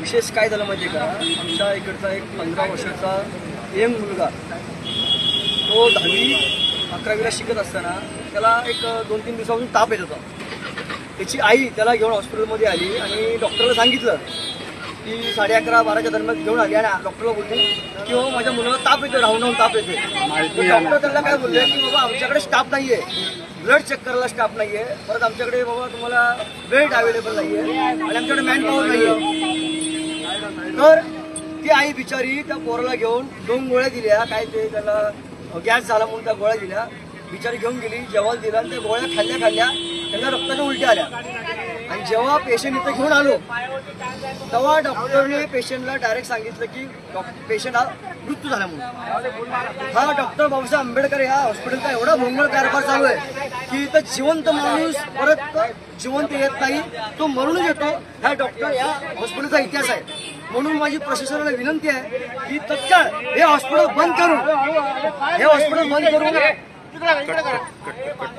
विशेष काय झालं माहिती आहे का, आमच्या इकडचा एक 15 वर्षाचा यंग मुलगा, तो 10वी-11वीला शिकत असताना त्याला एक 2-3 दिवसापासून ताप येत होता. त्याची आई त्याला घेऊन हॉस्पिटलमध्ये आली आणि डॉक्टरला सांगितलं की 11:30-12च्या दरम्यान घेऊन आली आणि डॉक्टरला बोलली की बाबा माझ्या मुलाला ताप येतो, राहून ताप येते. डॉक्टर त्याला काय बोलले की बाबा आमच्याकडे स्टाफ नाही आहे, ब्लड चेक करायला स्टाफ नाही आहे, परत आमच्याकडे बाबा तुम्हाला बेड अवेलेबल नाही आहे आणि आमच्याकडे मॅनपॉवर नाही आहे. तर ती आई बिचारी त्या पोराला घेऊन 2 गोळ्या दिल्या, काय ते त्याला गॅस झाला म्हणून त्या गोळ्या दिल्या, बिचारी घेऊन गेली, जेवायला दिला आणि त्या गोळ्या खाल्ल्या त्यांना रक्ताच्या उलट्या आल्या. आणि जेव्हा पेशंट इथं घेऊन आलो तेव्हा डॉक्टरने पेशंटला डायरेक्ट सांगितलं की पेशंट हा मृत्यू झाला म्हणून. हा डॉक्टर बाबासाहेब आंबेडकर या हॉस्पिटलचा एवढा भोंगळ कारभार चालू आहे की इथं जिवंत माणूस परत जिवंत येत नाही, तो मरूनच येतो. हा डॉक्टर या हॉस्पिटलचा इतिहास आहे. म्हणून माझी प्रशासनाला विनंती आहे की तत्काळ हे हॉस्पिटल बंद करून